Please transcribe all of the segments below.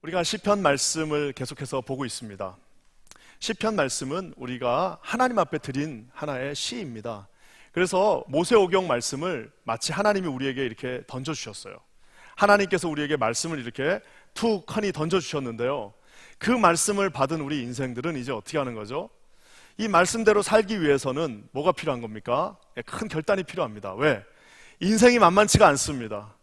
우리가 시편 말씀을 계속해서 보고 있습니다. 시편 말씀은 우리가 하나님 앞에 드린 하나의 시입니다. 그래서 모세오경 말씀을 마치 하나님이 우리에게 이렇게 던져주셨어요. 하나님께서 우리에게 말씀을 이렇게 툭하니 던져주셨는데요, 그 말씀을 받은 우리 인생들은 이제 어떻게 하는 거죠? 이 말씀대로 살기 위해서는 뭐가 필요한 겁니까? 큰 결단이 필요합니다. 왜? 인생이 만만치가 않습니다.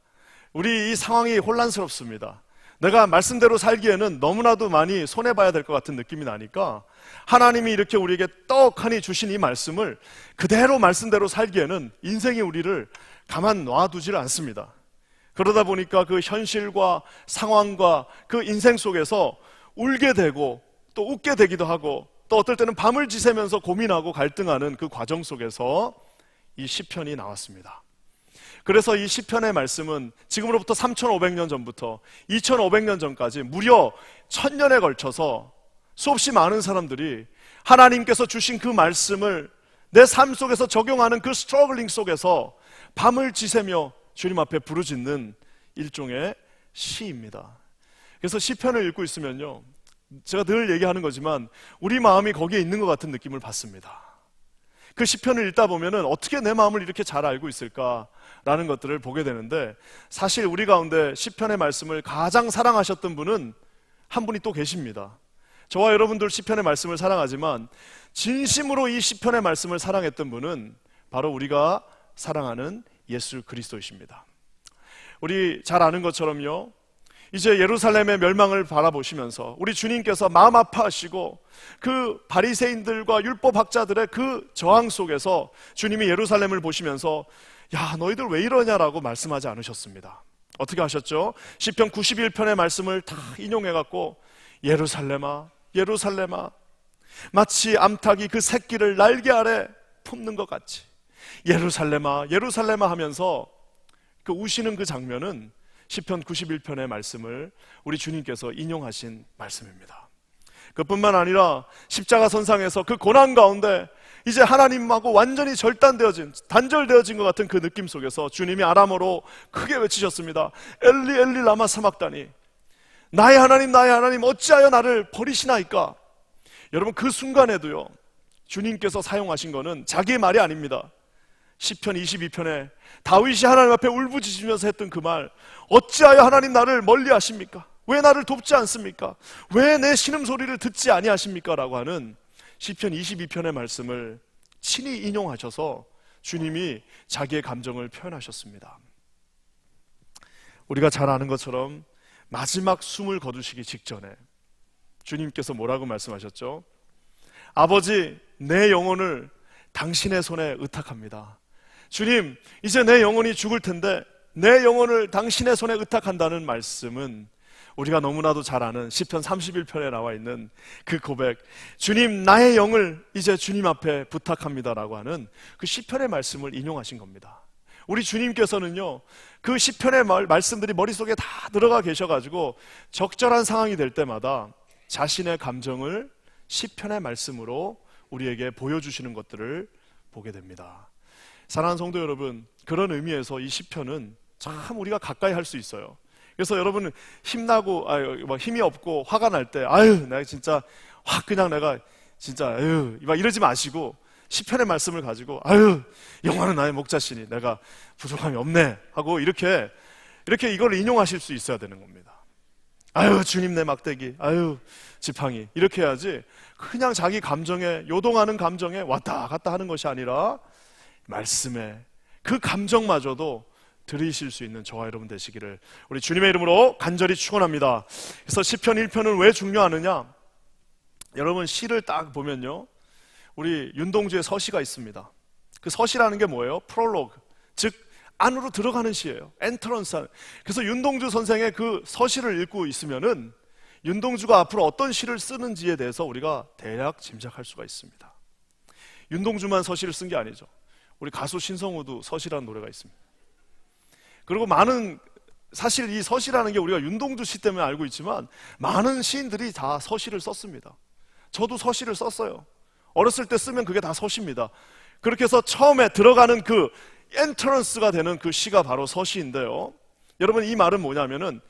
우리 이 상황이 혼란스럽습니다. 내가 말씀대로 살기에는 너무나도 많이 손해봐야 될 것 같은 느낌이 나니까 하나님이 이렇게 우리에게 떡하니 주신 이 말씀을 그대로 말씀대로 살기에는 인생이 우리를 가만 놔두질 않습니다. 그러다 보니까 그 현실과 상황과 그 인생 속에서 울게 되고 또 웃게 되기도 하고 또 어떨 때는 밤을 지새면서 고민하고 갈등하는 그 과정 속에서 이 시편이 나왔습니다. 그래서 이 시편의 말씀은 지금으로부터 3,500년 전부터 2,500년 전까지 무려 1000년에 걸쳐서 수없이 많은 사람들이 하나님께서 주신 그 말씀을 내 삶 속에서 적용하는 그 스트러글링 속에서 밤을 지새며 주님 앞에 부르짖는 일종의 시입니다. 그래서 시편을 읽고 있으면요, 제가 늘 얘기하는 거지만 우리 마음이 거기에 있는 것 같은 느낌을 받습니다. 그 시편을 읽다 보면은 어떻게 내 마음을 이렇게 잘 알고 있을까라는 것들을 보게 되는데, 사실 우리 가운데 시편의 말씀을 가장 사랑하셨던 분은 한 분이 또 계십니다. 저와 여러분들 시편의 말씀을 사랑하지만 진심으로 이 시편의 말씀을 사랑했던 분은 바로 우리가 사랑하는 예수 그리스도이십니다. 우리 잘 아는 것처럼요, 이제 예루살렘의 멸망을 바라보시면서 우리 주님께서 마음 아파하시고 그 바리새인들과 율법학자들의 그 저항 속에서 주님이 예루살렘을 보시면서 야, 너희들 왜 이러냐라고 말씀하지 않으셨습니다. 어떻게 하셨죠? 시편 91편의 말씀을 다 인용해갖고 예루살렘아 예루살렘아, 마치 암탉이 그 새끼를 날개 아래 품는 것 같이 예루살렘아 예루살렘아 하면서 그 우시는 그 장면은 시편 91편의 말씀을 우리 주님께서 인용하신 말씀입니다. 그뿐만 아니라 십자가 선상에서 그 고난 가운데 이제 하나님하고 완전히 단절되어진 것 같은 그 느낌 속에서 주님이 아람어로 크게 외치셨습니다. 엘리 엘리 라마 사막다니, 나의 하나님 어찌하여 나를 버리시나이까. 여러분, 그 순간에도요, 주님께서 사용하신 거는 자기의 말이 아닙니다. 시편 22편에 다윗이 하나님 앞에 울부짖으면서 했던 그 말, 어찌하여 하나님 나를 멀리 하십니까? 왜 나를 돕지 않습니까? 왜 내 신음소리를 듣지 아니하십니까? 라고 하는 시편 22편의 말씀을 친히 인용하셔서 주님이 자기의 감정을 표현하셨습니다. 우리가 잘 아는 것처럼 마지막 숨을 거두시기 직전에 주님께서 뭐라고 말씀하셨죠? 아버지, 내 영혼을 당신의 손에 의탁합니다. 주님, 이제 내 영혼이 죽을 텐데 내 영혼을 당신의 손에 의탁한다는 말씀은 우리가 너무나도 잘 아는 시편 31편에 나와 있는 그 고백, 주님, 나의 영을 이제 주님 앞에 부탁합니다라고 하는 그 시편의 말씀을 인용하신 겁니다. 우리 주님께서는요, 그 시편의 말씀들이 머릿속에 다 들어가 계셔가지고 적절한 상황이 될 때마다 자신의 감정을 시편의 말씀으로 우리에게 보여주시는 것들을 보게 됩니다. 사랑하는 성도 여러분, 그런 의미에서 이 시편은 참 우리가 가까이 할 수 있어요. 그래서 여러분은 힘나고 힘이 없고 화가 날 때 내가 진짜 내가 진짜 막 이러지 마시고 시편의 말씀을 가지고 영원한 나의 목자시니 내가 부족함이 없네 하고 이렇게 이걸 인용하실 수 있어야 되는 겁니다. 주님 내 막대기, 지팡이, 이렇게 해야지 그냥 자기 감정에, 요동하는 감정에 왔다 갔다 하는 것이 아니라 말씀에 그 감정마저도 들으실 수 있는 저와 여러분 되시기를 우리 주님의 이름으로 간절히 축원합니다. 그래서 시편 1편은 왜 중요하느냐, 여러분 시를 딱 보면요, 우리 윤동주의 서시가 있습니다. 그 서시라는 게 뭐예요? 프롤로그, 즉 안으로 들어가는 시예요. 엔트런스. 그래서 윤동주 선생의 그 서시를 읽고 있으면은 윤동주가 앞으로 어떤 시를 쓰는지에 대해서 우리가 대략 짐작할 수가 있습니다. 윤동주만 서시를 쓴 게 아니죠. 우리 가수 신성우도 서시라는 노래가 있습니다. 그리고 사실 이 서시라는 게 우리가 윤동주 시 때문에 알고 있지만 많은 시인들이 다 서시를 썼습니다. 저도 서시를 썼어요. 어렸을 때 쓰면 그게 다 서시입니다. 그렇게 해서 처음에 들어가는 그 엔트런스가 되는 그 시가 바로 서시인데요, 여러분, 이 말은 뭐냐면은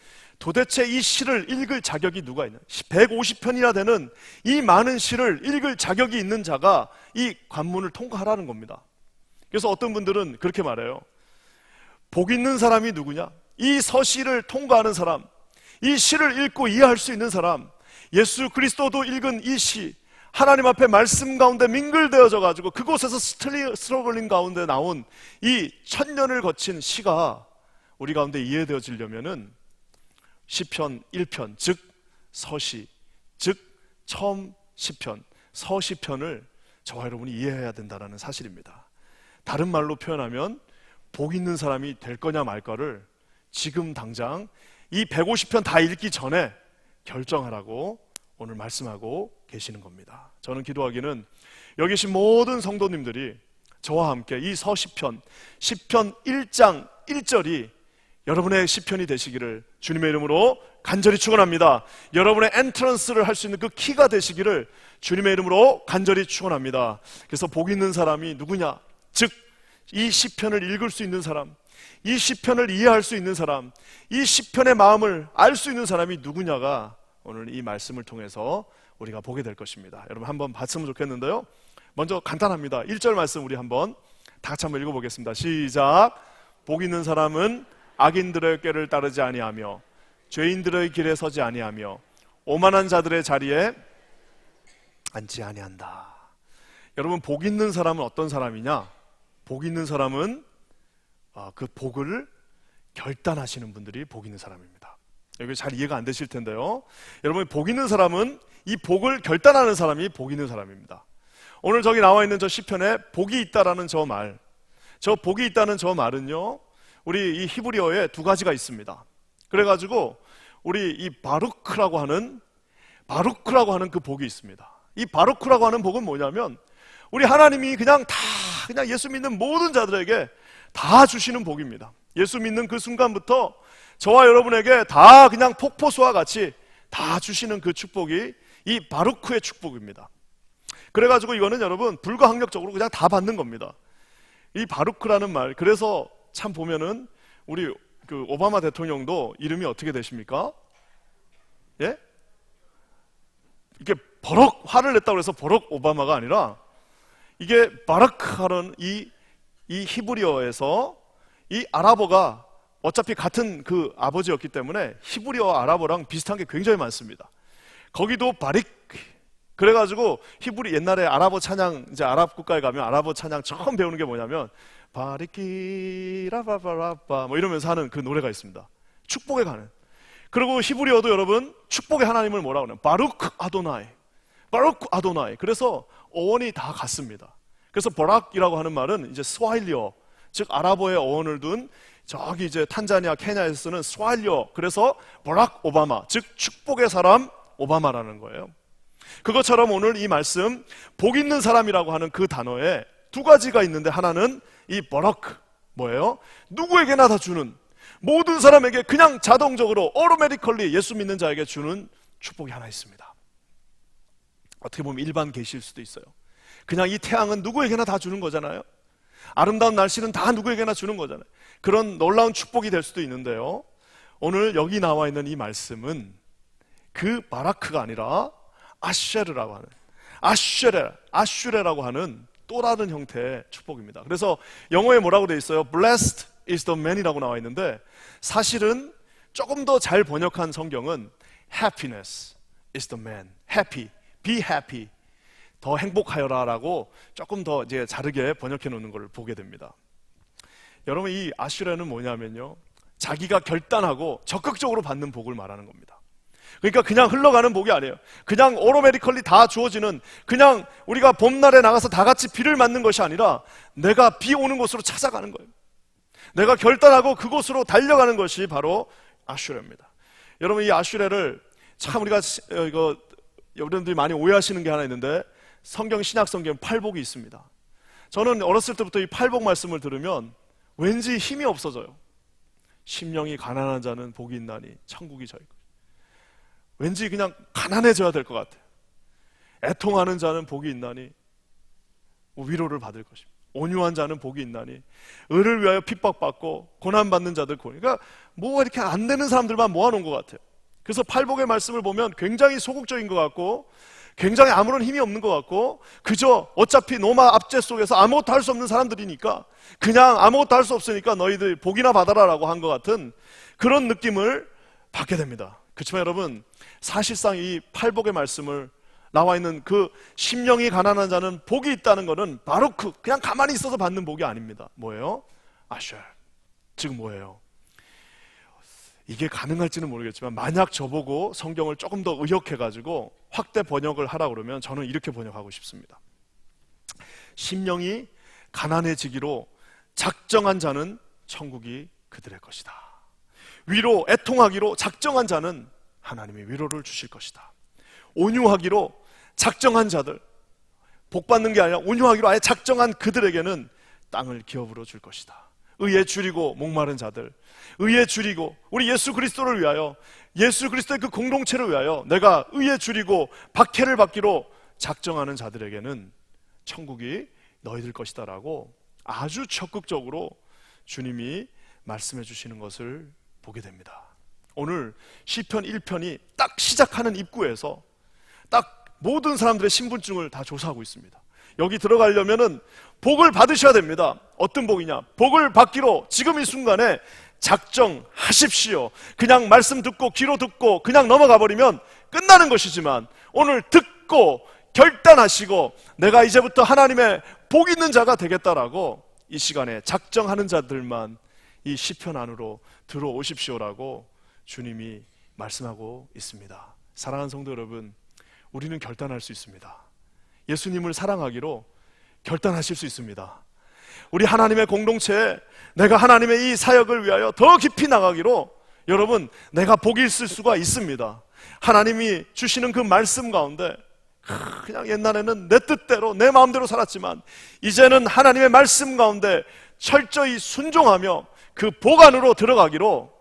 도대체 이 시를 읽을 자격이 누가 있냐? 150편이나 되는 이 많은 시를 읽을 자격이 있는 자가 이 관문을 통과하라는 겁니다. 그래서 어떤 분들은 그렇게 말해요. 복 있는 사람이 누구냐? 이 서시를 통과하는 사람, 이 시를 읽고 이해할 수 있는 사람, 예수 그리스도도 읽은 이 시, 하나님 앞에 말씀 가운데 민글되어져 가지고 그곳에서 스트러글링 가운데 나온 이 천년을 거친 시가 우리 가운데 이해되어지려면은 시편 1편, 즉 서시, 즉 처음 시편, 서시편을 저와 여러분이 이해해야 된다는 사실입니다. 다른 말로 표현하면 복 있는 사람이 될 거냐 말까를 지금 당장 이 150편 다 읽기 전에 결정하라고 오늘 말씀하고 계시는 겁니다. 저는 기도하기는 여기 계신 모든 성도님들이 저와 함께 이 서시편, 시편 1장 1절이 여러분의 시편이 되시기를 주님의 이름으로 간절히 축원합니다. 여러분의 엔트런스를 할 수 있는 그 키가 되시기를 주님의 이름으로 간절히 축원합니다. 그래서 복 있는 사람이 누구냐? 즉 이 시편을 읽을 수 있는 사람, 이 시편을 이해할 수 있는 사람, 이 시편의 마음을 알 수 있는 사람이 누구냐가 오늘 이 말씀을 통해서 우리가 보게 될 것입니다. 여러분 한번 봤으면 좋겠는데요. 먼저 간단합니다. 1절 말씀 우리 한번 다 같이 한번 읽어보겠습니다. 시작. 복 있는 사람은 악인들의 꾀를 따르지 아니하며 죄인들의 길에 서지 아니하며 오만한 자들의 자리에 앉지 아니한다. 여러분 복 있는 사람은 어떤 사람이냐? 복 있는 사람은 그 복을 결단하시는 분들이 복 있는 사람입니다. 여기 잘 이해가 안 되실 텐데요. 여러분 복 있는 사람은 이 복을 결단하는 사람이 복 있는 사람입니다. 오늘 저기 나와 있는 저 시편에 복이 있다라는 저 말, 저 복이 있다는 저 말은요, 우리 이 히브리어에 두 가지가 있습니다. 그래가지고 우리 이 바루크라고 하는 그 복이 있습니다. 이 바루크라고 하는 복은 뭐냐면 우리 하나님이 그냥 예수 믿는 모든 자들에게 다 주시는 복입니다. 예수 믿는 그 순간부터 저와 여러분에게 다 그냥 폭포수와 같이 다 주시는 그 축복이 이 바루크의 축복입니다. 그래가지고 이거는 여러분 불가항력적으로 그냥 다 받는 겁니다. 이 바루크라는 말, 그래서 참 보면은 우리 그 오바마 대통령도 이름이 어떻게 되십니까? 예? 이게 버럭 화를 냈다고 해서 버럭 오바마가 아니라 이게 바라크하는 이 히브리어에서 이 아랍어가 어차피 같은 그 아버지였기 때문에 히브리어 아랍어랑 비슷한 게 굉장히 많습니다. 거기도 바릭, 그래가지고 히브리 옛날에 아랍어 찬양, 이제 아랍 국가에 가면 아랍어 찬양 처음 배우는 게 뭐냐면 바리키라바바라바 뭐 이러면서 하는 그 노래가 있습니다. 축복에 가는. 그리고 히브리어도 여러분 축복의 하나님을 뭐라고 하냐면 바루크 아도나이, 바루크 아도나이. 그래서 어원이 다 같습니다. 그래서 버락이라고 하는 말은 이제 스와힐리어, 즉 아랍어의 어원을 둔 저기 이제 탄자니아, 케냐에서 쓰는 스와힐리어. 그래서 버락 오바마, 즉 축복의 사람 오바마라는 거예요. 그것처럼 오늘 이 말씀 복 있는 사람이라고 하는 그 단어에 두 가지가 있는데, 하나는 이 버럭, 뭐예요? 누구에게나 다 주는, 모든 사람에게 그냥 자동적으로 오토매티컬리 예수 믿는 자에게 주는 축복이 하나 있습니다. 어떻게 보면 일반 계시일 수도 있어요. 그냥 이 태양은 누구에게나 다 주는 거잖아요. 아름다운 날씨는 다 누구에게나 주는 거잖아요. 그런 놀라운 축복이 될 수도 있는데요, 오늘 여기 나와 있는 이 말씀은 그 바라크가 아니라 아쉐르라고 하는, 아슈레라고 하는 또 다른 형태의 축복입니다. 그래서 영어에 뭐라고 되어 있어요? Blessed is the man이라고 나와 있는데, 사실은 조금 더 잘 번역한 성경은 Happiness is the man, happy, be happy, 더 행복하여라라고 조금 더 이제 다르게 번역해 놓는 걸 보게 됩니다. 여러분 이 아슈레는 뭐냐면요, 자기가 결단하고 적극적으로 받는 복을 말하는 겁니다. 그러니까 그냥 흘러가는 복이 아니에요. 그냥 오토매티컬리 다 주어지는, 그냥 우리가 봄날에 나가서 다 같이 비를 맞는 것이 아니라 내가 비 오는 곳으로 찾아가는 거예요. 내가 결단하고 그곳으로 달려가는 것이 바로 아슈레입니다. 여러분 이 아슈레를 참 우리가 이거 여러분들이 많이 오해하시는 게 하나 있는데, 성경 신약 성경 팔복이 있습니다. 저는 어렸을 때부터 이 팔복 말씀을 들으면 왠지 힘이 없어져요. 심령이 가난한 자는 복이 있나니 천국이 저희 것. 왠지 그냥 가난해져야 될 것 같아요. 애통하는 자는 복이 있나니 위로를 받을 것입니다. 온유한 자는 복이 있나니 의를 위하여 핍박받고 고난받는 자들. 그러니까 뭐 이렇게 안 되는 사람들만 모아놓은 것 같아요. 그래서 팔복의 말씀을 보면 굉장히 소극적인 것 같고, 굉장히 아무런 힘이 없는 것 같고, 그저 어차피 노마 압제 속에서 아무것도 할 수 없는 사람들이니까 그냥 아무것도 할 수 없으니까 너희들 복이나 받아라라고 한 것 같은 그런 느낌을 받게 됩니다. 그렇지만 여러분, 사실상 이 팔복의 말씀을 나와 있는 그 심령이 가난한 자는 복이 있다는 것은 바로 그냥 가만히 있어서 받는 복이 아닙니다. 뭐예요? 아셔. 지금 뭐예요? 이게 가능할지는 모르겠지만 만약 저보고 성경을 조금 더 의역해가지고 확대 번역을 하라고 그러면 저는 이렇게 번역하고 싶습니다. 심령이 가난해지기로 작정한 자는 천국이 그들의 것이다. 위로 애통하기로 작정한 자는 하나님이 위로를 주실 것이다. 온유하기로 작정한 자들, 복 받는 게 아니라 온유하기로 아예 작정한 그들에게는 땅을 기업으로 줄 것이다. 의에 줄이고 목마른 자들, 의에 줄이고 우리 예수 그리스도를 위하여, 예수 그리스도의 그 공동체를 위하여 내가 의에 줄이고 박해를 받기로 작정하는 자들에게는 천국이 너희들 것이다 라고 아주 적극적으로 주님이 말씀해 주시는 것을 보게 됩니다. 오늘 시편 1편이 딱 시작하는 입구에서 딱 모든 사람들의 신분증을 다 조사하고 있습니다. 여기 들어가려면은 복을 받으셔야 됩니다. 어떤 복이냐? 복을 받기로 지금 이 순간에 작정하십시오. 그냥 말씀 듣고 귀로 듣고 그냥 넘어가 버리면 끝나는 것이지만, 오늘 듣고 결단하시고 내가 이제부터 하나님의 복 있는 자가 되겠다라고 이 시간에 작정하는 자들만 이 시편 안으로 들어오십시오라고 주님이 말씀하고 있습니다. 사랑하는 성도 여러분, 우리는 결단할 수 있습니다. 예수님을 사랑하기로 결단하실 수 있습니다. 우리 하나님의 공동체에 내가 하나님의 이 사역을 위하여 더 깊이 나가기로, 여러분, 내가 복이 있을 수가 있습니다. 하나님이 주시는 그 말씀 가운데 그냥 옛날에는 내 뜻대로 내 마음대로 살았지만 이제는 하나님의 말씀 가운데 철저히 순종하며 그 복 안으로 들어가기로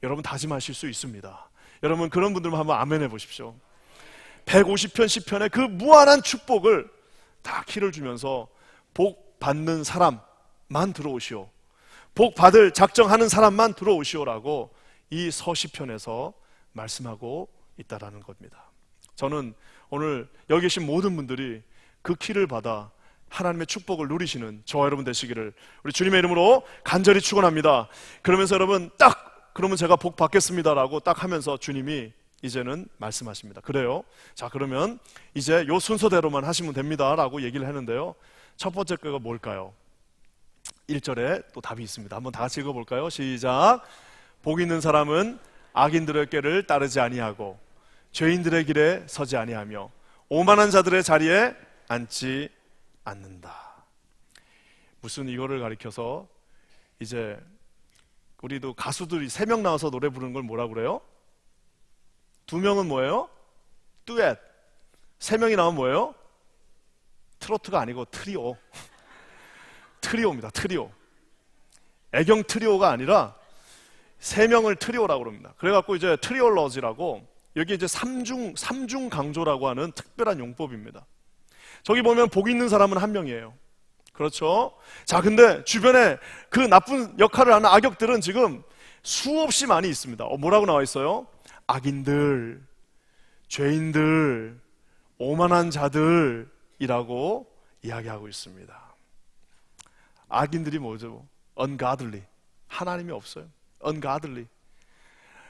여러분 다짐하실 수 있습니다. 여러분, 그런 분들만 한번 아멘 해보십시오. 150편 시편의 그 무한한 축복을 다 키를 주면서 복 받는 사람만 들어오시오, 복 받을 작정하는 사람만 들어오시오라고 이 서시편에서 말씀하고 있다라는 겁니다. 저는 오늘 여기 계신 모든 분들이 그 키를 받아 하나님의 축복을 누리시는 저와 여러분 되시기를 우리 주님의 이름으로 간절히 축원합니다. 그러면서 여러분, 딱 그러면 제가 복 받겠습니다라고 딱 하면서 주님이 이제는 말씀하십니다. 그래요? 자, 그러면 이제 요 순서대로만 하시면 됩니다 라고 얘기를 했는데요, 첫 번째 거가 뭘까요? 1절에 또 답이 있습니다. 한번 다 같이 읽어볼까요? 시작. 복 있는 사람은 악인들의 꾀를 따르지 아니하고 죄인들의 길에 서지 아니하며 오만한 자들의 자리에 앉지 않는다. 무슨 이거를 가리켜서 이제 우리도 가수들이 3명 나와서 노래 부르는 걸 뭐라고 그래요? 2명은 뭐예요? 듀엣. 3명이 나오면 뭐예요? 트로트가 아니고 트리오. 트리오입니다. 트리오. 애경 트리오가 아니라 3명을 트리오라고 그럽니다. 그래갖고 이제 트리올러지라고, 여기 이제 삼중 강조라고 하는 특별한 용법입니다. 저기 보면 복 있는 사람은 1명이에요. 그렇죠? 자, 근데 주변에 그 나쁜 역할을 하는 악역들은 지금 수없이 많이 있습니다. 뭐라고 나와 있어요? 악인들, 죄인들, 오만한 자들이라고 이야기하고 있습니다. 악인들이 뭐죠? ungodly. 하나님이 없어요. ungodly.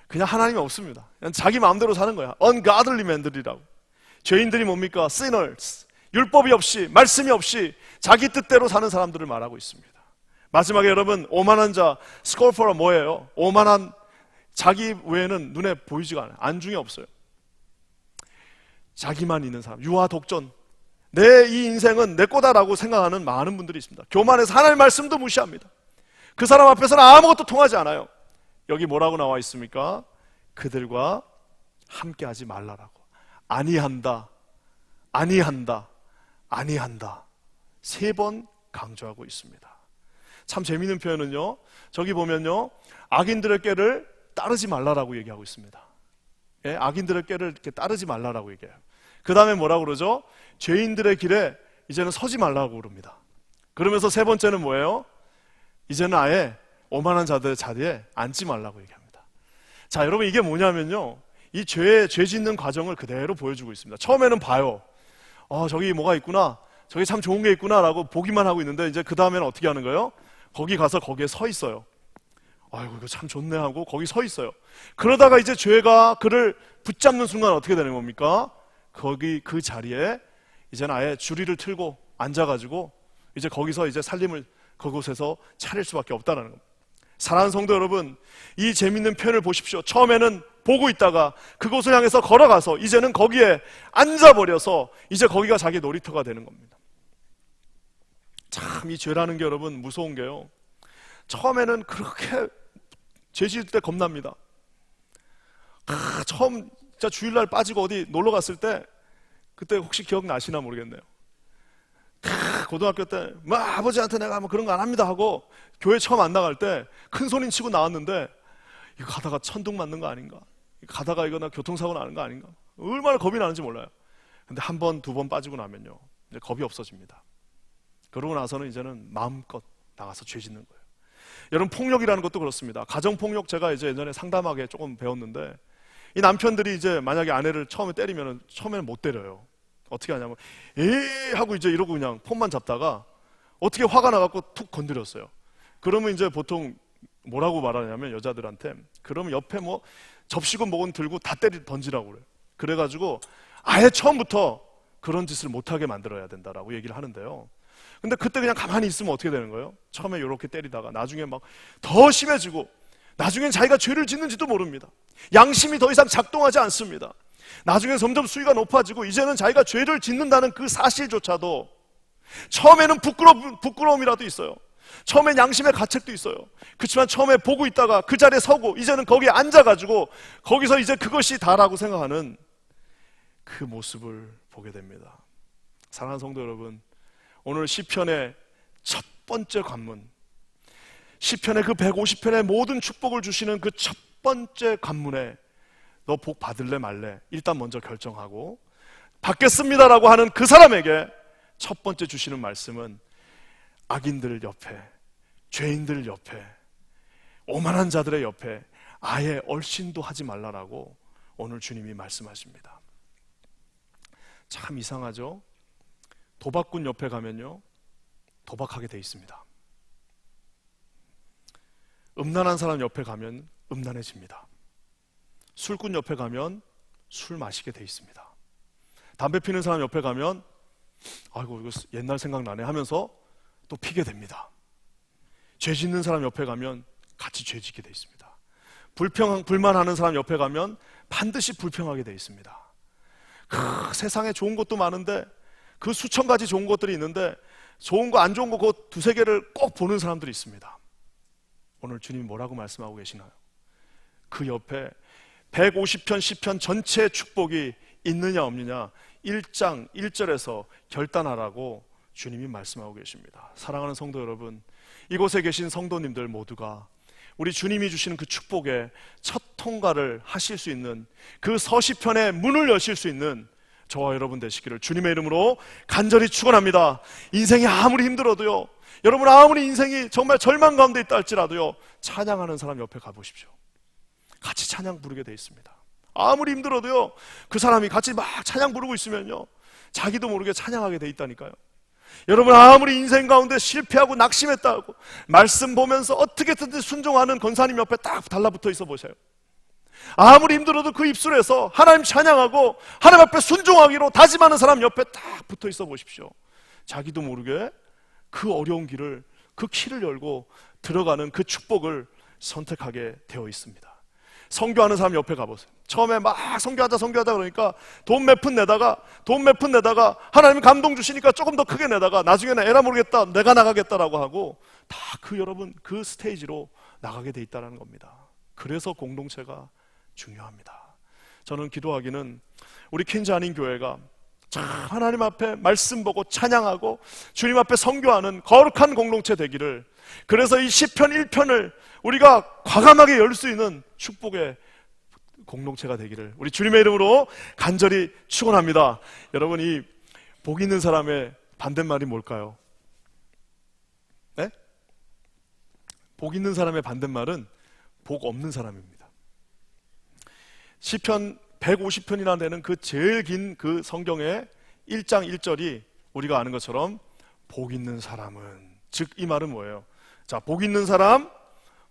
그냥 하나님이 없습니다. 그냥 자기 마음대로 사는 거야. ungodly man들이라고. 죄인들이 뭡니까? sinners. 율법이 없이, 말씀이 없이 자기 뜻대로 사는 사람들을 말하고 있습니다. 마지막에 여러분, 오만한 자, 스콜퍼가 뭐예요? 오만한, 자기 외에는 눈에 보이지가 않아요. 안중에 없어요. 자기만 있는 사람, 유아 독전. 내 이 인생은 내 거다라고 생각하는 많은 분들이 있습니다. 교만해서 하나님의 말씀도 무시합니다. 그 사람 앞에서는 아무것도 통하지 않아요. 여기 뭐라고 나와 있습니까? 그들과 함께 하지 말라라고. 아니한다, 아니한다, 아니한다. 3번 강조하고 있습니다. 참 재미있는 표현은요, 저기 보면요, 악인들의 꾀를 따르지 말라라고 얘기하고 있습니다. 예, 악인들의 꾀를 이렇게 따르지 말라라고 얘기해요. 그 다음에 뭐라고 그러죠? 죄인들의 길에 이제는 서지 말라고 그럽니다. 그러면서 세 번째는 뭐예요? 이제는 아예 오만한 자들의 자리에 앉지 말라고 얘기합니다. 자, 여러분, 이게 뭐냐면요, 이 죄 짓는 과정을 그대로 보여주고 있습니다. 처음에는 봐요. 저기 뭐가 있구나, 저기 참 좋은 게 있구나 라고 보기만 하고 있는데, 이제 그 다음에는 어떻게 하는 거예요? 거기 가서 거기에 서 있어요. 아이고, 이거 참 좋네 하고 거기 서 있어요. 그러다가 이제 죄가 그를 붙잡는 순간 어떻게 되는 겁니까? 거기 그 자리에 이제는 아예 주리를 틀고 앉아가지고 이제 거기서 이제 살림을 그곳에서 차릴 수밖에 없다는 겁니다. 사랑하는 성도 여러분, 이 재밌는 표현을 보십시오. 처음에는 보고 있다가 그곳을 향해서 걸어가서 이제는 거기에 앉아버려서 이제 거기가 자기 놀이터가 되는 겁니다. 참, 이 죄라는 게 여러분 무서운 게요, 처음에는 그렇게 죄 지을 때 겁납니다. 처음 진짜 주일날 빠지고 어디 놀러 갔을 때, 그때 혹시 기억나시나 모르겠네요. 고등학교 때 아버지한테 내가 뭐 그런 거 안 합니다 하고 교회 처음 안 나갈 때 큰 소리 치고 나왔는데, 이거 가다가 천둥 맞는 거 아닌가, 가다가 이거 나 교통사고 나는 거 아닌가, 얼마나 겁이 나는지 몰라요. 근데 한 번, 두 번 빠지고 나면요, 이제 겁이 없어집니다. 그러고 나서는 이제는 마음껏 나가서 죄 짓는 거예요. 여러분, 폭력이라는 것도 그렇습니다. 가정폭력, 제가 이제 예전에 상담하게 조금 배웠는데, 이 남편들이 이제 만약에 아내를 처음에 때리면 처음에는 못 때려요. 어떻게 하냐면 에이 하고 이제 이러고 그냥 폰만 잡다가 어떻게 화가 나갖고 툭 건드렸어요. 그러면 이제 보통 뭐라고 말하냐면, 여자들한테, 그러면 옆에 뭐 접시고 뭐건 들고 다 던지라고 그래요. 그래가지고 아예 처음부터 그런 짓을 못하게 만들어야 된다라고 얘기를 하는데요. 근데 그때 그냥 가만히 있으면 어떻게 되는 거예요? 처음에 이렇게 때리다가 나중에 막 더 심해지고, 나중엔 자기가 죄를 짓는지도 모릅니다. 양심이 더 이상 작동하지 않습니다. 나중에 점점 수위가 높아지고 이제는 자기가 죄를 짓는다는 그 사실조차도, 처음에는 부끄러움이라도 있어요. 처음엔 양심의 가책도 있어요. 그렇지만 처음에 보고 있다가 그 자리에 서고 이제는 거기에 앉아가지고 거기서 이제 그것이 다라고 생각하는 그 모습을 보게 됩니다. 사랑하는 성도 여러분, 오늘 시편의 첫 번째 관문, 시편의 그 150편의 모든 축복을 주시는 그 첫 번째 관문에 너 복 받을래 말래 일단 먼저 결정하고 받겠습니다라고 하는 그 사람에게 첫 번째 주시는 말씀은, 악인들 옆에, 죄인들 옆에, 오만한 자들의 옆에 아예 얼씬도 하지 말라라고 오늘 주님이 말씀하십니다. 참 이상하죠? 도박꾼 옆에 가면요, 도박하게 돼 있습니다. 음란한 사람 옆에 가면 음란해집니다. 술꾼 옆에 가면 술 마시게 돼 있습니다. 담배 피는 사람 옆에 가면 아이고 이거 옛날 생각나네 하면서 또 피게 됩니다. 죄 짓는 사람 옆에 가면 같이 죄 짓게 돼 있습니다. 불만하는 사람 옆에 가면 반드시 불평하게 돼 있습니다. 세상에 좋은 것도 많은데, 그 수천 가지 좋은 것들이 있는데 좋은 거 안 좋은 거 그 두세 개를 꼭 보는 사람들이 있습니다. 오늘 주님이 뭐라고 말씀하고 계시나요? 그 옆에 150편 시편 전체의 축복이 있느냐 없느냐 1장 1절에서 결단하라고 주님이 말씀하고 계십니다. 사랑하는 성도 여러분, 이곳에 계신 성도님들 모두가 우리 주님이 주시는 그 축복의 첫 통과를 하실 수 있는, 그 서시편의 문을 여실 수 있는 저와 여러분 되시기를 주님의 이름으로 간절히 축원합니다. 인생이 아무리 힘들어도요, 여러분 아무리 인생이 정말 절망 가운데 있다 할지라도요, 찬양하는 사람 옆에 가보십시오. 같이 찬양 부르게 돼 있습니다. 아무리 힘들어도요, 그 사람이 같이 막 찬양 부르고 있으면요, 자기도 모르게 찬양하게 돼 있다니까요. 여러분 아무리 인생 가운데 실패하고 낙심했다고 말씀 보면서 어떻게든 순종하는 권사님 옆에 딱 달라붙어 있어 보세요. 아무리 힘들어도 그 입술에서 하나님 찬양하고 하나님 앞에 순종하기로 다짐하는 사람 옆에 딱 붙어 있어 보십시오. 자기도 모르게 그 어려운 길을, 그 키를 열고 들어가는 그 축복을 선택하게 되어 있습니다. 선교하는 사람 옆에 가보세요. 처음에 막 선교하자 그러니까 돈 몇 푼 내다가 하나님이 감동 주시니까 조금 더 크게 내다가 나중에는 에라 모르겠다 내가 나가겠다라고 하고 다 그 여러분 그 스테이지로 나가게 돼 있다는 겁니다. 그래서 공동체가 중요합니다. 저는 기도하기는 우리 퀸즈 아닌 교회가 참 하나님 앞에 말씀 보고 찬양하고 주님 앞에 선교하는 거룩한 공동체 되기를, 그래서 이 시편 1편을 우리가 과감하게 열 수 있는 축복의 공동체가 되기를 우리 주님의 이름으로 간절히 축원합니다. 여러분, 이 복 있는 사람의 반대말이 뭘까요? 복 있는 사람의 반대말은 복 없는 사람입니다. 시편 150편이나 되는 그 제일 긴 그 성경의 1장 1절이 우리가 아는 것처럼 복 있는 사람은, 즉 이 말은 뭐예요? 자, 복 있는 사람,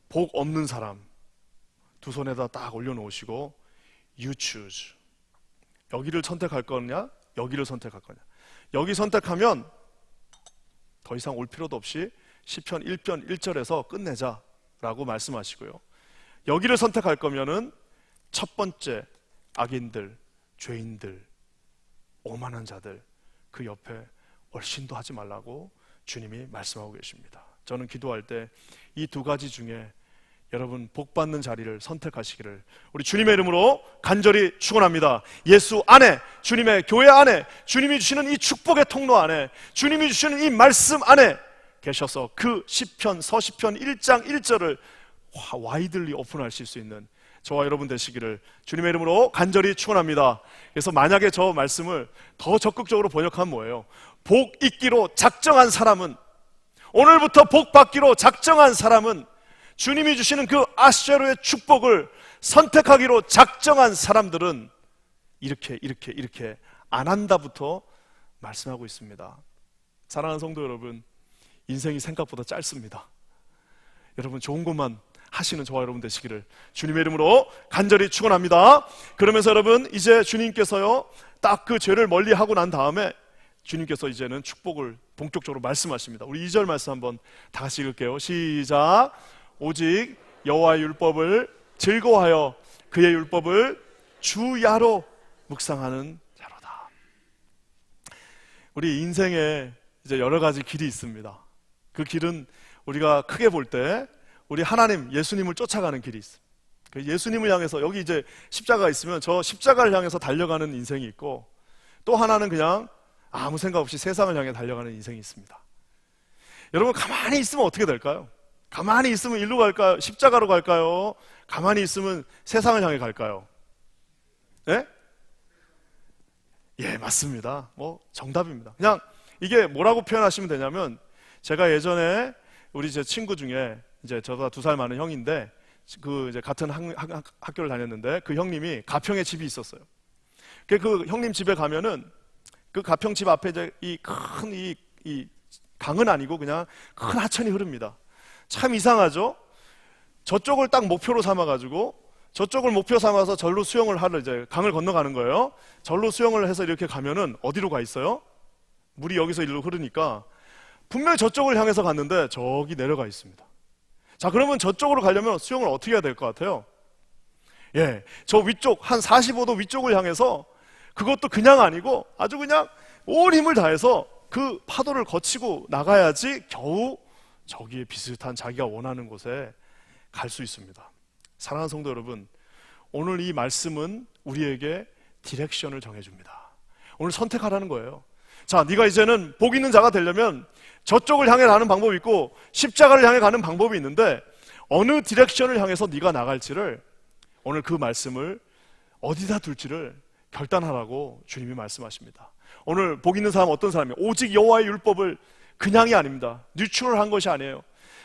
복 없는 사람 두 손에다 딱 올려놓으시고 You choose. 여기를 선택할 거냐, 여기를 선택할 거냐. 여기 선택하면 더 이상 올 필요도 없이 시편 1편 1절에서 끝내자라고 말씀하시고요. 여기를 선택할 거면은 첫 번째 악인들, 죄인들, 오만한 자들 그 옆에 얼씬도 하지 말라고 주님이 말씀하고 계십니다. 저는 기도할 때 이 두 가지 중에 여러분 복 받는 자리를 선택하시기를 우리 주님의 이름으로 간절히 축원합니다. 예수 안에, 주님의 교회 안에, 주님이 주시는 이 축복의 통로 안에, 주님이 주시는 이 말씀 안에 계셔서 그 시편, 서시편 1장 1절을 와이들리 오픈하실 수 있는 저와 여러분 되시기를 주님의 이름으로 간절히 축원합니다. 그래서 만약에 저 말씀을 더 적극적으로 번역하면 뭐예요? 복 있기로 작정한 사람은, 오늘부터 복 받기로 작정한 사람은, 주님이 주시는 그 아시아로의 축복을 선택하기로 작정한 사람들은 이렇게 안 한다부터 말씀하고 있습니다. 사랑하는 성도 여러분, 인생이 생각보다 짧습니다. 여러분 좋은 것만 하시는 저와 여러분 되시기를 주님의 이름으로 간절히 축원합니다. 그러면서 여러분 이제 주님께서요 딱 그 죄를 멀리하고 난 다음에 주님께서 이제는 축복을 본격적으로 말씀하십니다. 우리 2절 말씀 한번 다 같이 읽을게요. 시작. 오직 여호와의 율법을 즐거워하여 그의 율법을 주야로 묵상하는 자로다. 우리 인생에 이제 여러 가지 길이 있습니다. 그 길은 우리가 크게 볼 때 우리 하나님, 예수님을 쫓아가는 길이 있습니다. 예수님을 향해서 여기 이제 십자가가 있으면 저 십자가를 향해서 달려가는 인생이 있고, 또 하나는 그냥 아무 생각 없이 세상을 향해 달려가는 인생이 있습니다. 여러분 가만히 있으면 어떻게 될까요? 가만히 있으면 일로 갈까요? 십자가로 갈까요? 가만히 있으면 세상을 향해 갈까요? 네? 예, 맞습니다. 정답입니다. 그냥 이게 뭐라고 표현하시면 되냐면, 제가 예전에 우리 제 친구 중에 이제 저보다 2살 많은 형인데 그 이제 같은 학교를 다녔는데 그 형님이 가평에 집이 있었어요. 그 형님 집에 가면은 그 가평 집 앞에 이제 이 큰 이 강은 아니고 그냥 큰 하천이 흐릅니다. 참 이상하죠? 저쪽을 딱 목표로 삼아가지고 저쪽을 목표 삼아서 절로 수영을 하러 이제 강을 건너가는 거예요. 절로 수영을 해서 이렇게 가면은 어디로 가 있어요? 물이 여기서 일로 흐르니까 분명히 저쪽을 향해서 갔는데 저기 내려가 있습니다. 자, 그러면 저쪽으로 가려면 수영을 어떻게 해야 될 것 같아요? 예, 저 위쪽 한 45도 위쪽을 향해서, 그것도 그냥 아니고 아주 그냥 온 힘을 다해서 그 파도를 거치고 나가야지 겨우 저기에 비슷한 자기가 원하는 곳에 갈 수 있습니다. 사랑하는 성도 여러분, 오늘 이 말씀은 우리에게 디렉션을 정해줍니다. 오늘 선택하라는 거예요. 자, 네가 이제는 복 있는 자가 되려면 저쪽을 향해 가는 방법이 있고 십자가를 향해 가는 방법이 있는데, 어느 디렉션을 향해서 네가 나갈지를, 오늘 그 말씀을 어디다 둘지를 결단하라고 주님이 말씀하십니다. 오늘 복 있는 사람 어떤 사람이에요? 오직 여호와의 율법을, 그냥이 아닙니다. 뉴트럴한 것이 아니에요.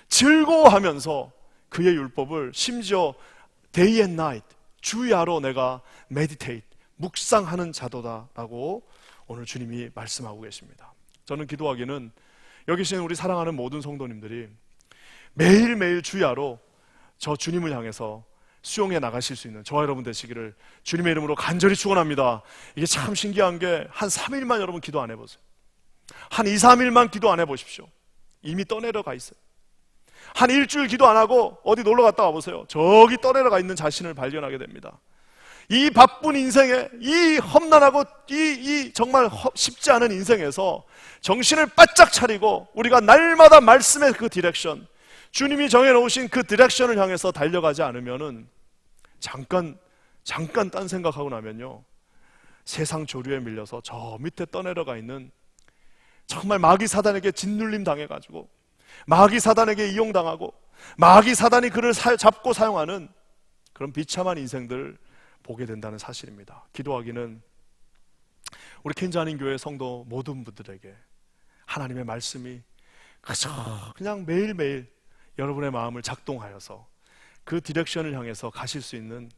즐거워하면서 그의 율법을 심지어 day and night, 주야로 내가 meditate, 묵상하는 자도다라고 오늘 주님이 말씀하고 계십니다. 저는 기도하기는 여기 계신 우리 사랑하는 모든 성도님들이 매일매일 주야로 저 주님을 향해서 수용해 나가실 수 있는 저와 여러분 되시기를 주님의 이름으로 간절히 축원합니다. 이게 참 신기한 게 한 3일만 여러분 기도 안 해보세요. 한 2, 3일만 기도 안 해보십시오. 이미 떠내려가 있어요. 한 일주일 기도 안 하고 어디 놀러 갔다 와보세요. 저기 떠내려가 있는 자신을 발견하게 됩니다. 이 바쁜 인생에, 이 험난하고 이 정말 쉽지 않은 인생에서 정신을 바짝 차리고 우리가 날마다 말씀의 그 디렉션, 주님이 정해놓으신 그 디렉션을 향해서 달려가지 않으면은 잠깐 딴 생각하고 나면요, 세상 조류에 밀려서 저 밑에 떠내려가 있는, 정말 마귀 사단에게 짓눌림 당해가지고 마귀 사단에게 이용당하고 마귀 사단이 그를 잡고 사용하는 그런 비참한 인생들을 보게 된다는 사실입니다. 기도하기는 우리 켄자님 교회 성도 모든 분들에게 하나님의 말씀이 그냥 매일매일 여러분의 마음을 작동하여서 그 디렉션을 향해서 가실 수 있는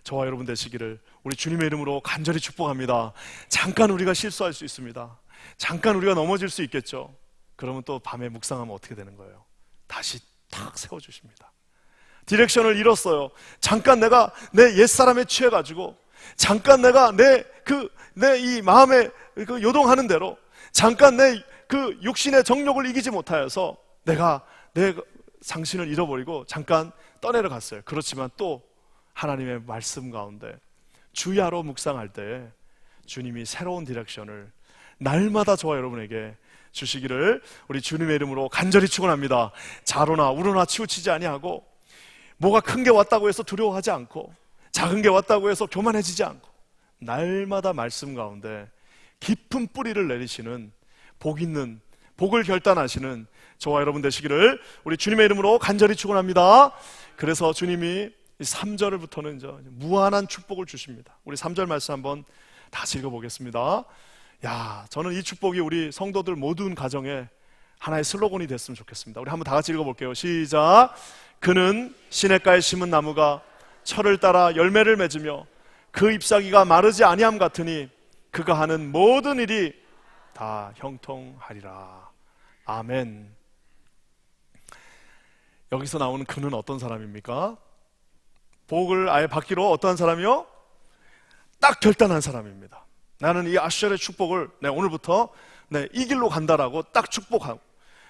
저와 여러분 되시기를 우리 주님의 이름으로 간절히 축복합니다. 잠깐 우리가 실수할 수 있습니다. 잠깐 우리가 넘어질 수 있겠죠. 그러면 또 밤에 묵상하면 어떻게 되는 거예요? 다시 탁 세워주십니다. 디렉션을 잃었어요. 잠깐 내가 내 옛사람에 취해가지고, 잠깐 내가 내 이 마음에 그 요동하는 대로, 잠깐 내 그 육신의 정욕을 이기지 못하여서 내가 내 상신을 잃어버리고 잠깐 떠내려 갔어요. 그렇지만 또 하나님의 말씀 가운데 주야로 묵상할 때 주님이 새로운 디렉션을 날마다 저와 여러분에게 주시기를 우리 주님의 이름으로 간절히 축원합니다. 자로나 우로나 치우치지 아니하고, 뭐가 큰 게 왔다고 해서 두려워하지 않고, 작은 게 왔다고 해서 교만해지지 않고, 날마다 말씀 가운데 깊은 뿌리를 내리시는 복 있는, 복을 결단하시는 저와 여러분 되시기를 우리 주님의 이름으로 간절히 축원합니다. 그래서 주님이 3절부터는 이제 무한한 축복을 주십니다. 우리 3절 말씀 한번 다시 읽어보겠습니다. 저는 이 축복이 우리 성도들 모든 가정에 하나의 슬로건이 됐으면 좋겠습니다. 우리 한번 다 같이 읽어볼게요. 시작. 그는 시냇가에 심은 나무가 철을 따라 열매를 맺으며 그 잎사귀가 마르지 아니함 같으니 그가 하는 모든 일이 다 형통하리라. 아멘. 여기서 나오는 그는 어떤 사람입니까? 복을 아예 받기로 어떠한 사람이요? 딱 결단한 사람입니다. 나는 이 아슈엘의 축복을 오늘부터 이 길로 간다라고 딱 축복하고,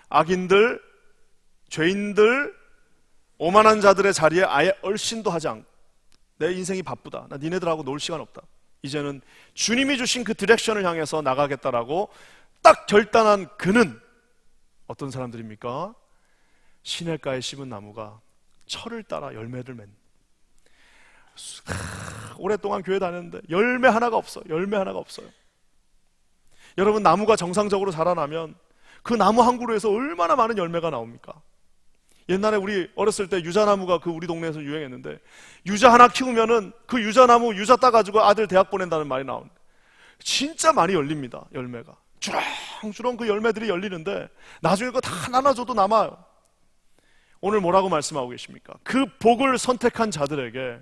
악인들, 죄인들, 오만한 자들의 자리에 아예 얼씬도 하지 않고, 내 인생이 바쁘다, 나 니네들하고 놀 시간 없다, 이제는 주님이 주신 그 디렉션을 향해서 나가겠다라고 딱 결단한 그는 어떤 사람들입니까? 시냇가에 심은 나무가 철을 따라 열매를 맺는, 오랫동안 교회 다녔는데 열매 하나가 없어요. 열매 하나가 없어요. 여러분, 나무가 정상적으로 자라나면 그 나무 한 그루에서 얼마나 많은 열매가 나옵니까? 옛날에 우리 어렸을 때 유자나무가 우리 동네에서 유행했는데, 유자 하나 키우면은 그 유자나무 유자 따가지고 아들 대학 보낸다는 말이 나옵니다. 진짜 많이 열립니다. 열매가 주렁주렁 그 열매들이 열리는데 나중에 그거 다 나눠줘도 남아요. 오늘 뭐라고 말씀하고 계십니까? 그 복을 선택한 자들에게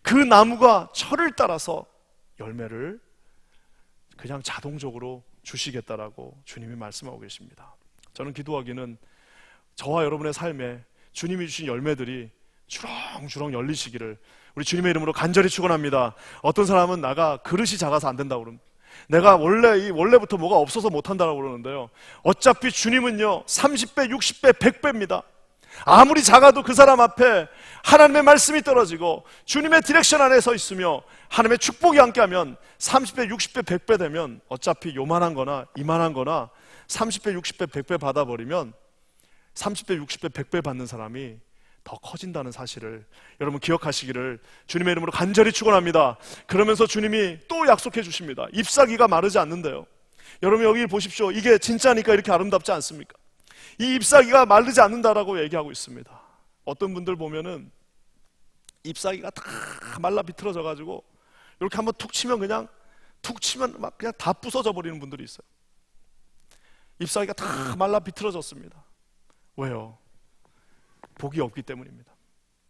그 나무가 철을 따라서 열매를 그냥 자동적으로 주시겠다라고 주님이 말씀하고 계십니다. 저는 기도하기는 저와 여러분의 삶에 주님이 주신 열매들이 주렁주렁 열리시기를 우리 주님의 이름으로 간절히 축원합니다. 어떤 사람은 나가 그릇이 작아서 안 된다고 그럽니다. 내가 원래부터 뭐가 없어서 못한다고 그러는데요, 어차피 주님은요 30배, 60배, 100배입니다. 아무리 작아도 그 사람 앞에 하나님의 말씀이 떨어지고 주님의 디렉션 안에 서 있으며 하나님의 축복이 함께하면 30배, 60배, 100배 되면 어차피 요만한 거나 이만한 거나 30배, 60배, 100배 받아버리면 30배, 60배, 100배 받는 사람이 더 커진다는 사실을 여러분 기억하시기를 주님의 이름으로 간절히 축원합니다. 그러면서 주님이 또 약속해 주십니다. 잎사귀가 마르지 않는데요. 여러분 여기 보십시오. 이게 진짜니까 이렇게 아름답지 않습니까? 이 잎사귀가 마르지 않는다라고 얘기하고 있습니다. 어떤 분들 보면은 잎사귀가 다 말라 비틀어져 가지고 이렇게 한번 툭 치면 막 그냥 다 부서져 버리는 분들이 있어요. 잎사귀가 다 말라 비틀어졌습니다. 왜요? 복이 없기 때문입니다.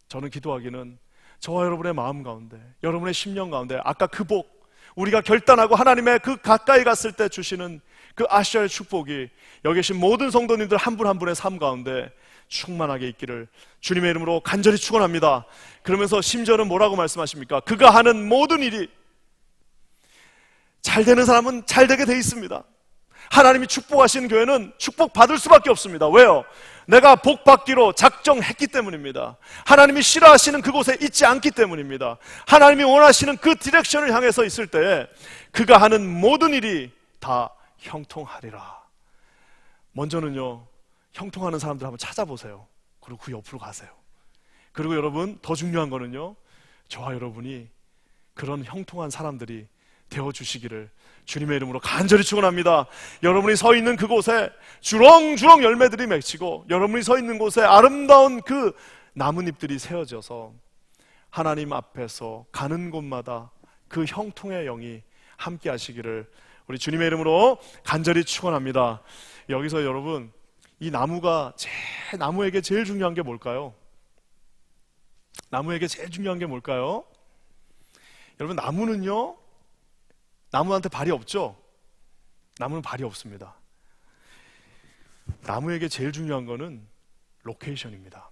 저는 기도하기는 저와 여러분의 마음 가운데, 여러분의 심령 가운데 아까 그 복, 우리가 결단하고 하나님의 그 가까이 갔을 때 주시는 그 아시아의 축복이 여기 계신 모든 성도님들 한 분 한 분의 삶 가운데 충만하게 있기를 주님의 이름으로 간절히 축원합니다. 그러면서 심지어는 뭐라고 말씀하십니까? 그가 하는 모든 일이, 잘 되는 사람은 잘 되게 돼 있습니다. 하나님이 축복하시는 교회는 축복받을 수밖에 없습니다. 왜요? 내가 복받기로 작정했기 때문입니다. 하나님이 싫어하시는 그곳에 있지 않기 때문입니다. 하나님이 원하시는 그 디렉션을 향해서 있을 때에 그가 하는 모든 일이 다 형통하리라. 먼저는요, 형통하는 사람들 한번 찾아보세요. 그리고 그 옆으로 가세요. 그리고 여러분, 더 중요한 거는요, 저와 여러분이 그런 형통한 사람들이 되어주시기를 주님의 이름으로 간절히 축원합니다. 여러분이 서 있는 그곳에 주렁주렁 열매들이 맺히고, 여러분이 서 있는 곳에 아름다운 그 나뭇잎들이 세워져서 하나님 앞에서 가는 곳마다 그 형통의 영이 함께 하시기를 우리 주님의 이름으로 간절히 축원합니다. 여기서 여러분, 이 나무에게 제일 중요한 게 뭘까요? 나무에게 제일 중요한 게 뭘까요? 여러분, 나무는요, 나무한테 발이 없죠? 나무는 발이 없습니다. 나무에게 제일 중요한 거는 로케이션입니다.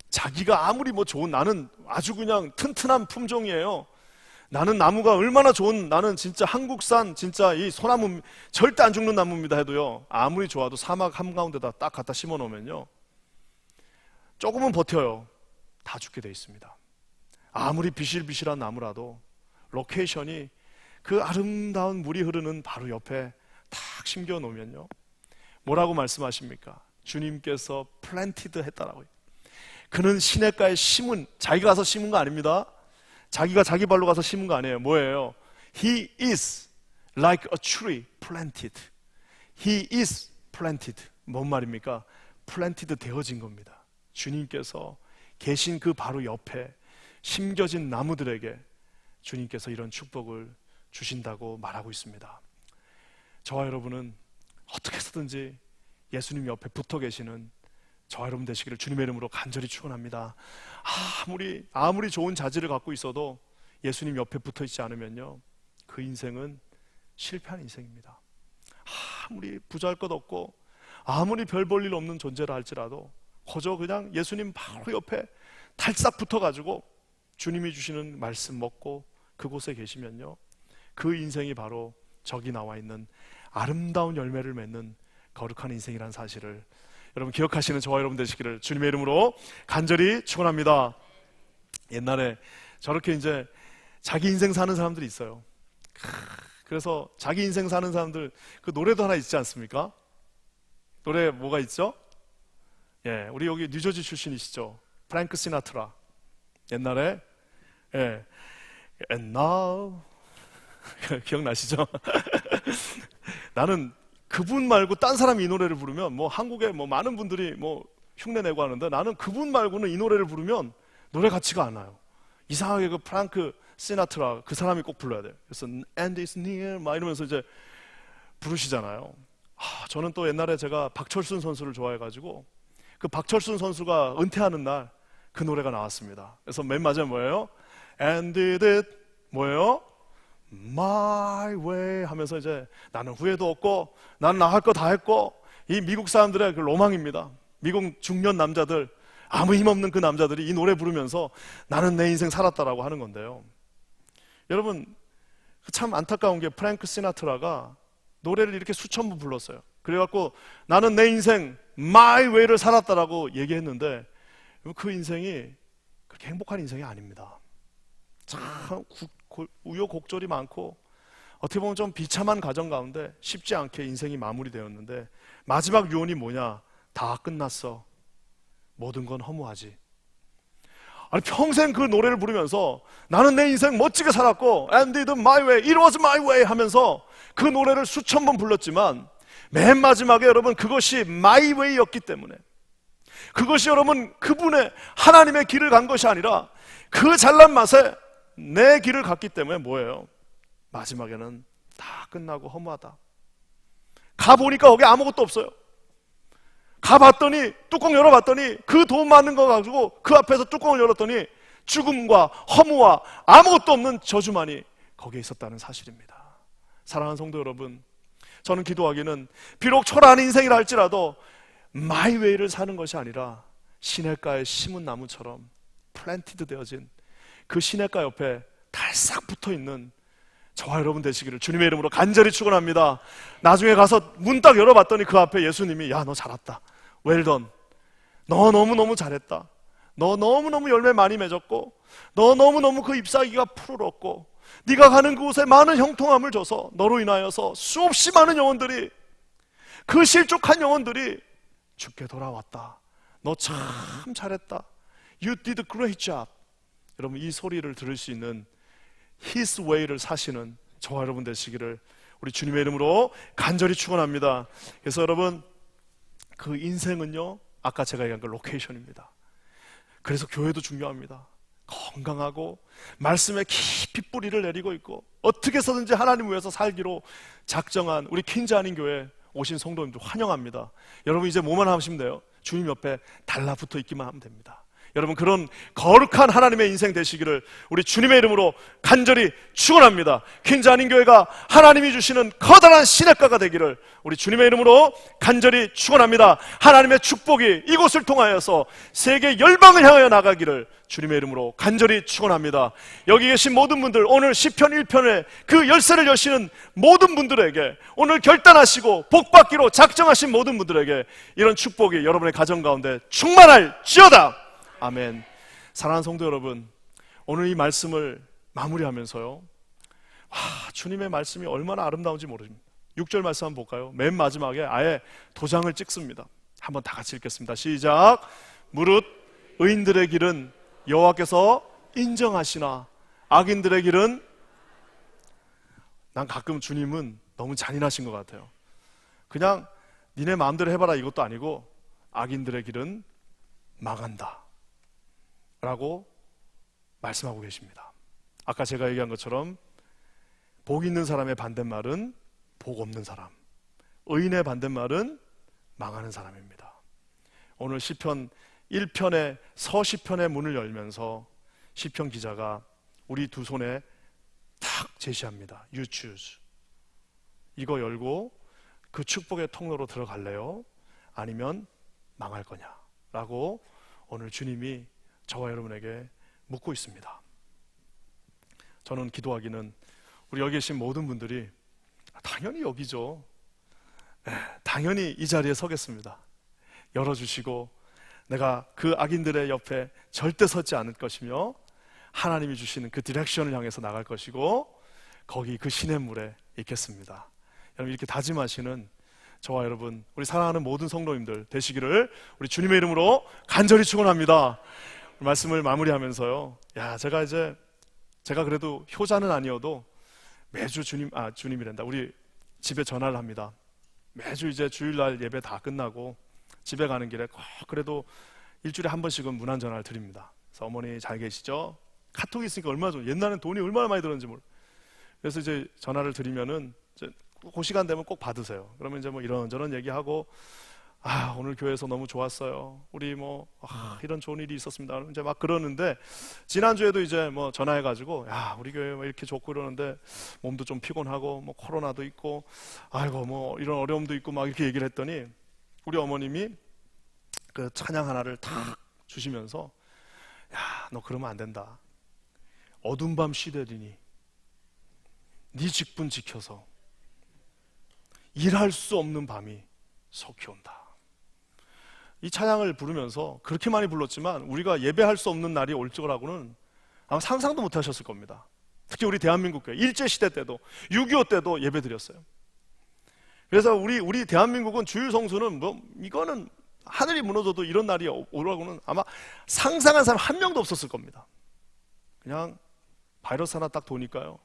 자기가 아무리 좋은, 나는 아주 그냥 튼튼한 품종이에요. 나는 나무가 얼마나 좋은, 나는 진짜 한국산 진짜 이 소나무 절대 안 죽는 나무입니다 해도요, 아무리 좋아도 사막 한가운데다 딱 갖다 심어 놓으면요, 조금은 버텨요. 다 죽게 돼 있습니다. 아무리 비실비실한 나무라도 로케이션이 그 아름다운 물이 흐르는 바로 옆에 탁 심겨 놓으면요, 뭐라고 말씀하십니까? 주님께서 플랜티드 했다라고요. 그는 시냇가에 심은, 자기가 가서 심은 거 아닙니다. 자기가 자기 발로 가서 심은 거 아니에요. 뭐예요? He is like a tree planted. He is planted. 뭔 말입니까? planted 되어진 겁니다. 주님께서 계신 그 바로 옆에 심겨진 나무들에게 주님께서 이런 축복을 주신다고 말하고 있습니다. 저와 여러분은 어떻게 해서든지 예수님 옆에 붙어 계시는 저와 여러분 되시기를 주님의 이름으로 간절히 축원합니다. 아무리 좋은 자질을 갖고 있어도 예수님 옆에 붙어 있지 않으면요, 그 인생은 실패한 인생입니다. 아무리 부자할 것 없고 아무리 별 볼 일 없는 존재라 할지라도 그저 그냥 예수님 바로 옆에 탈싹 붙어가지고 주님이 주시는 말씀 먹고 그곳에 계시면요, 그 인생이 바로 저기 나와 있는 아름다운 열매를 맺는 거룩한 인생이라는 사실을 여러분 기억하시는 저와 여러분 되시기를 주님의 이름으로 간절히 축원합니다. 옛날에 저렇게 이제 자기 인생 사는 사람들이 있어요. 그래서 자기 인생 사는 사람들, 그 노래도 하나 있지 않습니까? 노래 뭐가 있죠? 예, 우리 여기 뉴저지 출신이시죠? 프랭크 시나트라. 옛날에, 예, And now 기억나시죠? 나는 그분 말고 딴 사람이 이 노래를 부르면 한국에 많은 분들이 흉내 내고 하는데, 나는 그분 말고는 이 노래를 부르면 노래 같지가 않아요. 이상하게 그 프랭크 시나트라 그 사람이 꼭 불러야 돼요. 그래서 And it's near 막 이러면서 이제 부르시잖아요. 저는 또 옛날에 제가 박철순 선수를 좋아해가지고 그 박철순 선수가 은퇴하는 날 그 노래가 나왔습니다. 그래서 맨 마지막에 뭐예요? And did it 뭐예요? My way 하면서 이제 나는 후회도 없고 나는 나 할 거 다 했고, 이 미국 사람들의 그 로망입니다. 미국 중년 남자들, 아무 힘없는 그 남자들이 이 노래 부르면서 나는 내 인생 살았다라고 하는 건데요. 여러분, 참 안타까운 게 프랭크 시나트라가 노래를 이렇게 수천 번 불렀어요. 그래갖고 나는 내 인생 My way를 살았다라고 얘기했는데 그 인생이 그렇게 행복한 인생이 아닙니다. 참 우여곡절이 많고 어떻게 보면 좀 비참한 가정 가운데 쉽지 않게 인생이 마무리되었는데, 마지막 유언이 뭐냐? 다 끝났어. 모든 건 허무하지. 아니, 평생 그 노래를 부르면서 나는 내 인생 멋지게 살았고 And did my way, it was my way 하면서 그 노래를 수천 번 불렀지만 맨 마지막에 여러분 그것이 my way였기 때문에, 그것이 여러분 그분의 하나님의 길을 간 것이 아니라 그 잘난 맛에 내 길을 갔기 때문에 뭐예요? 마지막에는 다 끝나고 허무하다. 가보니까 거기 아무것도 없어요. 가봤더니 뚜껑 열어봤더니 그 돈 많은 거 가지고 그 앞에서 뚜껑을 열었더니 죽음과 허무와 아무것도 없는 저주만이 거기에 있었다는 사실입니다. 사랑하는 성도 여러분, 저는 기도하기는 비록 초라한 인생이라 할지라도 마이 웨이를 사는 것이 아니라 시냇가에 심은 나무처럼 플랜티드 되어진 그 시냇가 옆에 달싹 붙어있는 저와 여러분 되시기를 주님의 이름으로 간절히 축원합니다. 나중에 가서 문 딱 열어봤더니 그 앞에 예수님이 야, 너 잘했다, 웰던, 너 너무너무 잘했다, 너 너무너무 열매 많이 맺었고 너 너무너무 그 잎사귀가 푸르렀고 네가 가는 그곳에 많은 형통함을 줘서 너로 인하여서 수없이 많은 영혼들이, 그 실족한 영혼들이 주께 돌아왔다. 너 참 잘했다. You did a great job. 여러분, 이 소리를 들을 수 있는 His way를 사시는 저와 여러분 되시기를 우리 주님의 이름으로 간절히 축원합니다. 그래서 여러분, 그 인생은요, 아까 제가 얘기한 그 로케이션입니다. 그래서 교회도 중요합니다. 건강하고 말씀에 깊이 뿌리를 내리고 있고 어떻게 해서든지 하나님 위해서 살기로 작정한 우리 퀸즈 한인 교회, 오신 성도님들 환영합니다. 여러분 이제 뭐만 하시면 돼요? 주님 옆에 달라붙어 있기만 하면 됩니다. 여러분 그런 거룩한 하나님의 인생 되시기를 우리 주님의 이름으로 간절히 축원합니다. 퀸즈 한인교회가 하나님이 주시는 커다란 시냇가가 되기를 우리 주님의 이름으로 간절히 축원합니다. 하나님의 축복이 이곳을 통하여서 세계 열방을 향하여 나가기를 주님의 이름으로 간절히 축원합니다. 여기 계신 모든 분들, 오늘 시편 1편에 그 열쇠를 여시는 모든 분들에게, 오늘 결단하시고 복받기로 작정하신 모든 분들에게 이런 축복이 여러분의 가정 가운데 충만할지어다. 아멘. 사랑하는 성도 여러분, 오늘 이 말씀을 마무리하면서요, 주님의 말씀이 얼마나 아름다운지 모릅니다. 6절 말씀 한번 볼까요? 맨 마지막에 아예 도장을 찍습니다. 한번 다 같이 읽겠습니다. 시작. 무릇 의인들의 길은 여호와께서 인정하시나 악인들의 길은, 난 가끔 주님은 너무 잔인하신 것 같아요. 그냥 니네 마음대로 해봐라 이것도 아니고 악인들의 길은 망한다 라고 말씀하고 계십니다. 아까 제가 얘기한 것처럼 복 있는 사람의 반대말은 복 없는 사람, 의인의 반대말은 망하는 사람입니다. 오늘 시편 1편의 서시편의 문을 열면서 시편 기자가 우리 두 손에 탁 제시합니다. You choose. 이거 열고 그 축복의 통로로 들어갈래요? 아니면 망할 거냐? 라고 오늘 주님이 저와 여러분에게 묻고 있습니다. 저는 기도하기는 우리 여기 계신 모든 분들이 당연히 여기죠. 당연히 이 자리에 서겠습니다. 열어주시고 내가 그 악인들의 옆에 절대 서지 않을 것이며 하나님이 주시는 그 디렉션을 향해서 나갈 것이고 거기 그 시냇물에 있겠습니다. 여러분 이렇게 다짐하시는 저와 여러분, 우리 사랑하는 모든 성도님들 되시기를 우리 주님의 이름으로 간절히 축원합니다. 말씀을 마무리하면서요, 제가 그래도 효자는 아니어도 매주 주님이란다. 우리 집에 전화를 합니다. 매주 이제 주일날 예배 다 끝나고 집에 가는 길에 꼭 그래도 일주일에 한 번씩은 문안 전화를 드립니다. 그래서 어머니 잘 계시죠? 카톡이 있으니까 얼마나 좋아요. 옛날엔 돈이 얼마나 많이 들었는지 몰라요. 그래서 이제 전화를 드리면은 이제 그 시간 되면 꼭 받으세요. 그러면 이제 뭐 이런저런 얘기하고, 오늘 교회에서 너무 좋았어요. 우리 이런 좋은 일이 있었습니다. 이제 막 그러는데, 지난주에도 이제 뭐 전화해가지고, 우리 교회 뭐 이렇게 좋고 이러는데, 몸도 좀 피곤하고, 뭐 코로나도 있고, 뭐 이런 어려움도 있고 막 이렇게 얘기를 했더니, 우리 어머님이 그 찬양 하나를 탁 주시면서, 너 그러면 안 된다. 어두운 밤 시대리니, 네 직분 지켜서, 일할 수 없는 밤이 속히 온다. 이 찬양을 부르면서 그렇게 많이 불렀지만 우리가 예배할 수 없는 날이 올 거라고는 아마 상상도 못 하셨을 겁니다. 특히 우리 대한민국 교회 일제시대 때도 6.25 때도 예배 드렸어요. 그래서 우리 대한민국은 주일 성수는 이거는 하늘이 무너져도 이런 날이 오라고는 아마 상상한 사람 한 명도 없었을 겁니다. 그냥 바이러스 하나 딱 도니까요,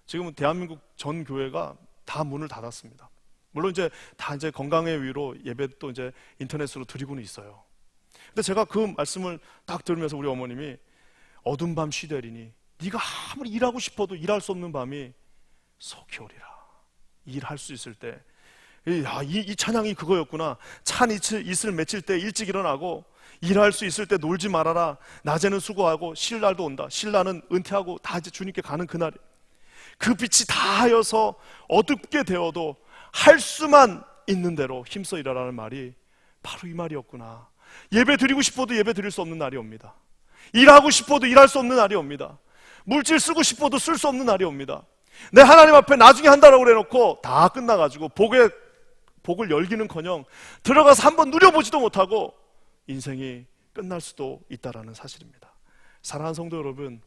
지금은 대한민국 전 교회가 다 문을 닫았습니다. 물론 이제 다 이제 건강의 위로 예배도 이제 인터넷으로 드리고는 있어요. 근데 제가 그 말씀을 딱 들으면서 우리 어머님이 어두운 밤 쉬되리니 네가 아무리 일하고 싶어도 일할 수 없는 밤이 속히 오리라. 일할 수 있을 때, 이 찬양이 그거였구나. 찬 이슬 맺힐 때 일찍 일어나고 일할 수 있을 때 놀지 말아라. 낮에는 수고하고 쉴 날도 온다. 쉴 날은 은퇴하고 다 이제 주님께 가는 그날이, 그 빛이 다 하여서 어둡게 되어도 할 수만 있는 대로 힘써 일하라는 말이 바로 이 말이었구나. 예배 드리고 싶어도 예배 드릴 수 없는 날이 옵니다. 일하고 싶어도 일할 수 없는 날이 옵니다. 물질 쓰고 싶어도 쓸 수 없는 날이 옵니다. 내 하나님 앞에 나중에 한다라고 그래놓고 다 끝나가지고 복을 열기는커녕 들어가서 한번 누려보지도 못하고 인생이 끝날 수도 있다라는 사실입니다. 사랑하는 성도 여러분,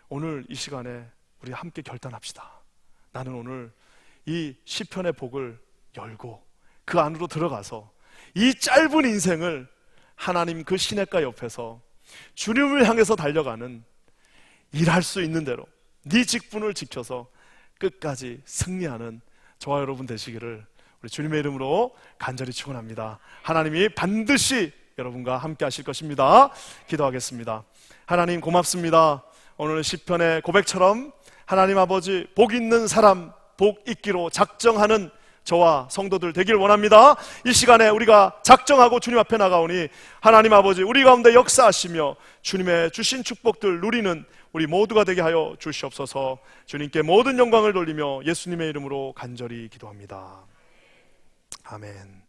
오늘 이 시간에 우리 함께 결단합시다. 나는 오늘 이 시편의 복을 열고 그 안으로 들어가서 이 짧은 인생을 하나님 그 시냇가 옆에서 주님을 향해서 달려가는, 일할 수 있는 대로 네 직분을 지켜서 끝까지 승리하는 저와 여러분 되시기를 우리 주님의 이름으로 간절히 축원합니다. 하나님이 반드시 여러분과 함께 하실 것입니다. 기도하겠습니다. 하나님 고맙습니다. 오늘 시편의 고백처럼 하나님 아버지, 복 있는 사람 복 있기로 작정하는 저와 성도들 되길 원합니다. 이 시간에 우리가 작정하고 주님 앞에 나가오니 하나님 아버지 우리 가운데 역사하시며 주님의 주신 축복들 누리는 우리 모두가 되게 하여 주시옵소서. 주님께 모든 영광을 돌리며 예수님의 이름으로 간절히 기도합니다. 아멘.